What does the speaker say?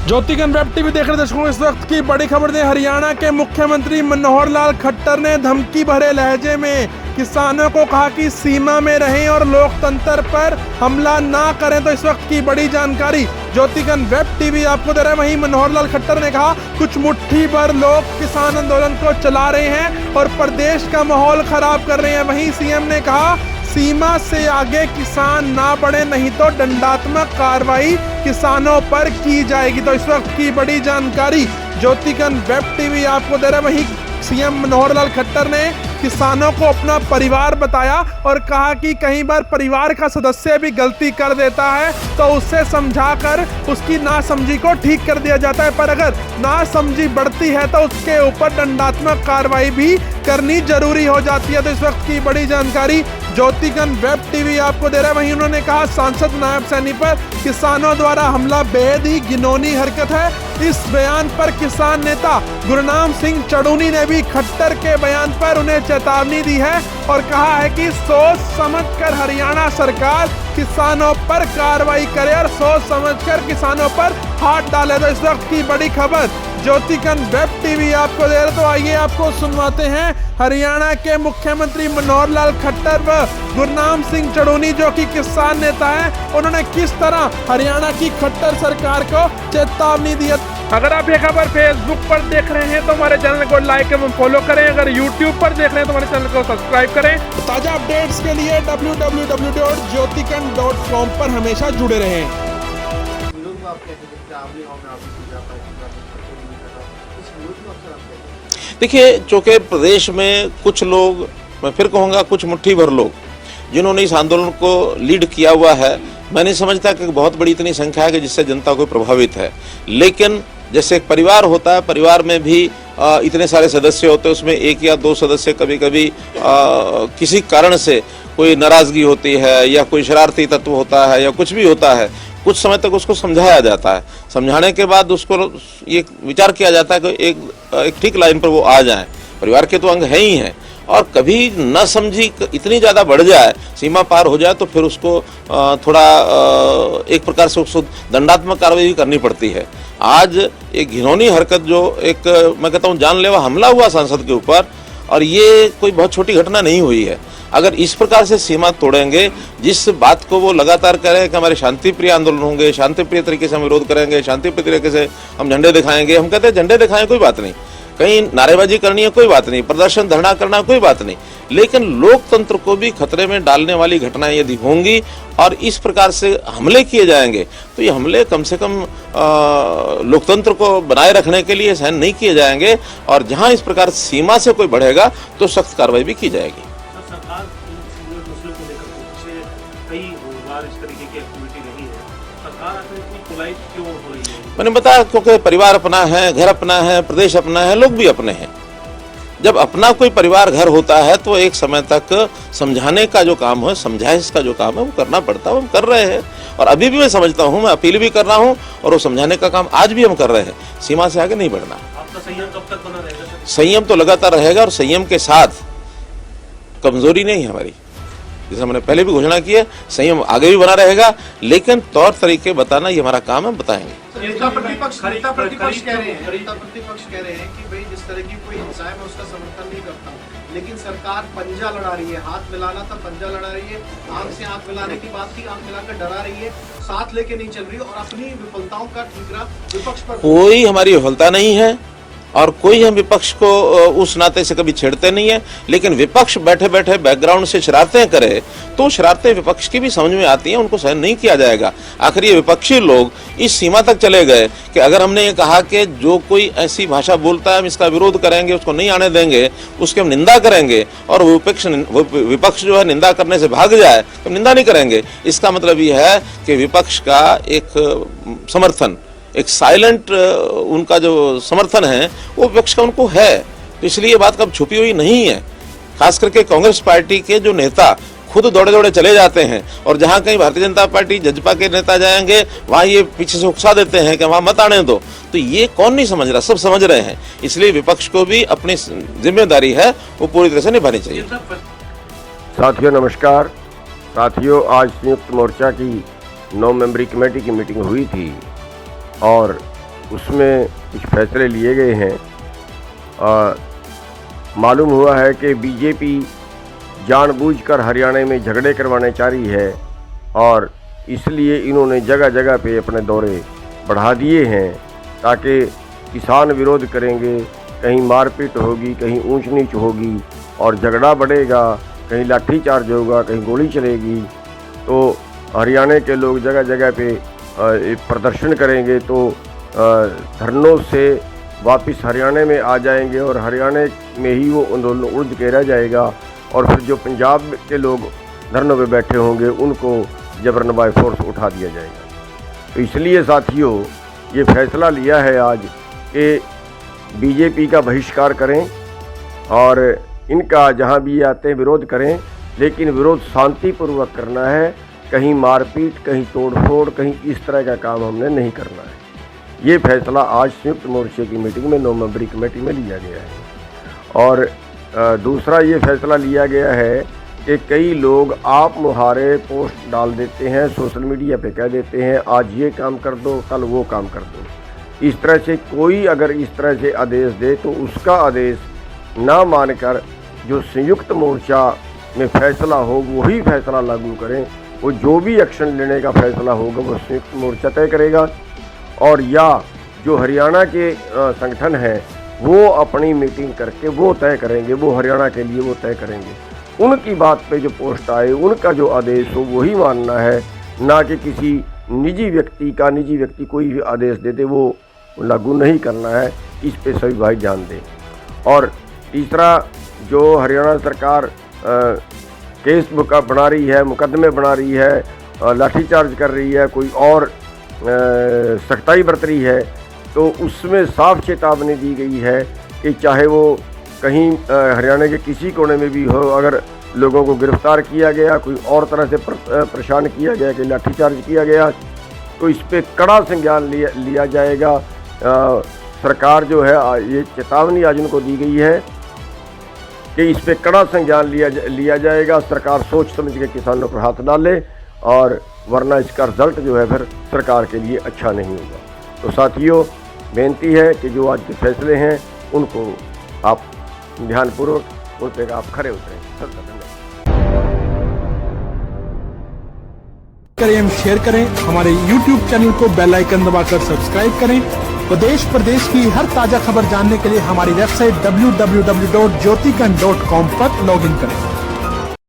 ज्योतिगन web TV देख रहे दर्शकों, इस वक्त की बड़ी खबर है। हरियाणा के मुख्यमंत्री मनोहर लाल खट्टर ने धमकी भरे लहजे में किसानों को कहा कि सीमा में रहें और लोकतंत्र पर हमला ना करें। तो इस वक्त की बड़ी जानकारी ज्योतिगन वेब टीवी आपको दे रहा है। वहीं मनोहर लाल खट्टर ने कहा कुछ मुट्ठी भर लोग किसान आंदोलन को चला रहे हैं और प्रदेश का माहौल खराब कर रहे हैं। वहीं सीएम ने कहा सीमा से आगे किसान ना बढ़े, नहीं तो दंडात्मक कार्रवाई किसानों पर की जाएगी। तो इस वक्त की बड़ी जानकारी ज्योतिगन वेब टीवी आपको दे रहा है। वहीं सीएम मनोहर लाल खट्टर ने किसानों को अपना परिवार बताया और कहा कि कई बार परिवार का सदस्य भी गलती कर देता है तो उससे समझाकर उसकी नासमझी को ठीक कर दिया जाता है, पर अगर नासमझी बढ़ती है तो उसके ऊपर दंडात्मक कार्रवाई भी करनी जरूरी हो जाती है। तो इस वक्त की बड़ी जानकारी ज्योतिगन वेब टीवी आपको दे रहा है। वहीं उन्होंने कहा सांसद नायब सैनी पर किसानों द्वारा हमला बेहद ही घिनौनी हरकत है। इस बयान पर किसान नेता गुरनाम सिंह चड़ूनी ने भी खट्टर के बयान पर उन्हें चेतावनी दी है और कहा है कि सोच समझकर हरियाणा सरकार किसानों पर कार्रवाई करे और सोच समझकर किसानों पर हाथ डाले। तो इस वक्त की बड़ी खबर ज्योतिगन वेब टीवी आपको दे रहे। तो आइए आपको सुनवाते हैं हरियाणा के मुख्यमंत्री मनोहर लाल खट्टर व गुरनाम सिंह चड़ूनी जो कि किसान नेता हैं, उन्होंने किस तरह हरियाणा की खट्टर सरकार को चेतावनी दी। अगर आप ये खबर फेसबुक पर देख रहे हैं तो हमारे चैनल को लाइक एवं फॉलो करें। अगर यूट्यूब पर देख रहे हैं तो हमारे चैनल को सब्सक्राइब करें। ताजा अपडेट्स के लिए www.jyotigan.com पर हमेशा जुड़े रहें। देखिए, चूंकि प्रदेश में कुछ लोग, मैं फिर कहूँगा कुछ मुट्ठी भर लोग जिन्होंने इस आंदोलन को लीड किया हुआ है, मैं नहीं समझता कि बहुत बड़ी इतनी संख्या है कि जिससे जनता को प्रभावित है। लेकिन जैसे एक परिवार होता है, परिवार में भी इतने सारे सदस्य होते हैं, उसमें एक या दो सदस्य कभी कभी किसी कारण से कोई नाराज़गी होती है या कोई शरारती तत्व होता है या कुछ भी होता है, कुछ समय तक उसको समझाया जाता है। समझाने के बाद उसको ये विचार किया जाता है कि एक ठीक लाइन पर वो आ जाएं। परिवार के तो अंग हैं ही हैं, और कभी न समझी इतनी ज़्यादा बढ़ जाए, सीमा पार हो जाए, तो फिर उसको थोड़ा एक प्रकार से उसको दंडात्मक कार्रवाई भी करनी पड़ती है। आज एक घिनौनी हरकत जो एक मैं कहता हूँ जानलेवा हमला हुआ सांसद के ऊपर, और ये कोई बहुत छोटी घटना नहीं हुई है। अगर इस प्रकार से सीमा तोड़ेंगे, जिस बात को वो लगातार करें कि हमारे शांतिप्रिय आंदोलन होंगे, शांतिप्रिय तरीके से हम विरोध करेंगे, शांतिप्रिय तरीके से हम झंडे दिखाएंगे, हम कहते हैं झंडे दिखाएं कोई बात नहीं, कहीं नारेबाजी करनी है कोई बात नहीं, प्रदर्शन धरना करना कोई बात नहीं, लेकिन लोकतंत्र को भी खतरे में डालने वाली घटनाएं यदि होंगी और इस प्रकार से हमले किए जाएंगे तो ये हमले कम से कम लोकतंत्र को बनाए रखने के लिए सहन नहीं किए जाएंगे। और जहां इस प्रकार सीमा से कोई बढ़ेगा तो सख्त कार्रवाई भी की जाएगी। सरकार मुस्लिम को लेकर कई बार इस तरीके की एक्टिविटी रही है, सरकार आखिर इतनी पोलाइट क्यों हो रही है? मैंने बताया, क्योंकि परिवार अपना है, घर अपना है, प्रदेश अपना है, लोग भी अपने हैं। जब अपना कोई परिवार घर होता है तो एक समय तक समझाने का जो काम है, समझाइश का जो काम है, वो करना पड़ता है। वो हम कर रहे हैं और अभी भी मैं समझता हूँ, मैं अपील भी कर रहा हूँ और वो समझाने का काम आज भी हम कर रहे हैं। सीमा से आगे नहीं बढ़ना। आपका संयम कब तक बना रहेगा? संयम तो लगातार रहेगा और संयम के साथ कमजोरी नहीं है हमारी, जैसे हमने पहले भी घोषणा की है, संयम आगे भी बना रहेगा, लेकिन तौर तरीके बताना ये हमारा काम है, बताएंगे। नेता प्रतिपक्ष कह रहे हैं कि भाई जिस तरह की कोई हिंसा है मैं उसका समर्थन नहीं करता हूँ, लेकिन सरकार पंजा लड़ा रही है, हाथ मिलाना था पंजा लड़ा रही है, आंख से आंख मिलाने की बात थी, आंख मिलाकर डरा रही है, साथ लेके नहीं चल रही और अपनी विफलताओं का ठीकरा विपक्ष पर। कोई हमारी विफलता नहीं है और कोई हम विपक्ष को उस नाते से कभी छेड़ते नहीं है, लेकिन विपक्ष बैठे बैठे बैकग्राउंड से शरारतें करे तो शरारतें विपक्ष की भी समझ में आती हैं, उनको सहन नहीं किया जाएगा। आखिर ये विपक्षी लोग इस सीमा तक चले गए कि अगर हमने ये कहा कि जो कोई ऐसी भाषा बोलता है हम इसका विरोध करेंगे, उसको नहीं आने देंगे, उसकी हम निंदा करेंगे, और विपक्ष जो है निंदा करने से भाग जाए तो हम निंदा नहीं करेंगे। इसका मतलब ये है कि विपक्ष का एक समर्थन, एक साइलेंट उनका जो समर्थन है वो विपक्ष का उनको है। तो इसलिए ये बात कब छुपी हुई नहीं है। खास करके कांग्रेस पार्टी के जो नेता खुद दौड़े दौड़े चले जाते हैं और जहां कहीं भारतीय जनता पार्टी जजपा के नेता जाएंगे वहां ये पीछे से उकसा देते हैं कि वहां मत आने दो। तो ये कौन नहीं समझ रहा, सब समझ रहे हैं। इसलिए विपक्ष को भी अपनी जिम्मेदारी है वो पूरी तरह से निभानी चाहिए। साथियों नमस्कार। साथियों, आज संयुक्त मोर्चा की 9 मेंबरी कमेटी की मीटिंग हुई थी और उसमें कुछ फैसले लिए गए हैं। मालूम हुआ है कि बीजेपी जानबूझकर हरियाणा में झगड़े करवाने चाह रही है और इसलिए इन्होंने जगह जगह पे अपने दौरे बढ़ा दिए हैं ताकि किसान विरोध करेंगे, कहीं मारपीट होगी, कहीं ऊंच नीच होगी और झगड़ा बढ़ेगा, कहीं लाठीचार्ज होगा, कहीं गोली चलेगी। तो हरियाणा के लोग जगह जगह पे प्रदर्शन करेंगे तो धरनों से वापस हरियाणा में आ जाएंगे और हरियाणा में ही वो आंदोलन उड़ के रह जाएगा और फिर जो पंजाब के लोग धरनों पे बैठे होंगे उनको जबरन बाय फोर्स उठा दिया जाएगा। तो इसलिए साथियों ये फैसला लिया है आज कि बीजेपी का बहिष्कार करें और इनका जहां भी आते हैं विरोध करें, लेकिन विरोध शांतिपूर्वक करना है। कहीं मारपीट, कहीं तोड़फोड़, कहीं इस तरह का काम हमने नहीं करना है। ये फैसला आज संयुक्त मोर्चे की मीटिंग में 9 मेंबरी कमेटी में लिया गया है। और दूसरा ये फैसला लिया गया है कि कई लोग आप मुहारे पोस्ट डाल देते हैं, सोशल मीडिया पे कह देते हैं आज ये काम कर दो, कल वो काम कर दो। इस तरह से कोई अगर इस तरह से आदेश दे तो उसका आदेश ना मानकर जो संयुक्त मोर्चा में फैसला हो वही फैसला लागू करें। वो जो भी एक्शन लेने का फैसला होगा वो संयुक्त मोर्चा तय करेगा और या जो हरियाणा के संगठन हैं वो अपनी मीटिंग करके वो तय करेंगे, वो हरियाणा के लिए वो तय करेंगे। उनकी बात पे जो पोस्ट आए, उनका जो आदेश हो वही मानना है, ना कि किसी निजी व्यक्ति कोई भी आदेश देते वो लागू नहीं करना है। इस पे सभी भाई ध्यान दें। और तीसरा, जो हरियाणा सरकार केस बना रही है, मुकदमे बना रही है, लाठीचार्ज कर रही है, कोई और सख्ताई बरत रही है, तो उसमें साफ चेतावनी दी गई है कि चाहे वो कहीं हरियाणा के किसी कोने में भी हो, अगर लोगों को गिरफ्तार किया गया, कोई और तरह से परेशान किया गया, कि लाठीचार्ज किया गया, तो इस पर कड़ा संज्ञान लिया जाएगा। सरकार जो है ये चेतावनी आज उनको दी गई है कि इस पे कड़ा संज्ञान लिया जाएगा। सरकार सोच समझ के किसानों पर हाथ डाले और वरना इसका रिजल्ट जो है फिर सरकार के लिए अच्छा नहीं होगा। तो साथियों बेनती है कि जो आज के फैसले हैं उनको आप ध्यानपूर्वक उन पर आप खरे उतरें। करें, शेयर करें, हमारे YouTube चैनल को बेल आइकन दबाकर सब्सक्राइब करें। देश प्रदेश की हर ताजा खबर जानने के लिए हमारी वेबसाइट www.jyotikant.com पर लॉगिन करें।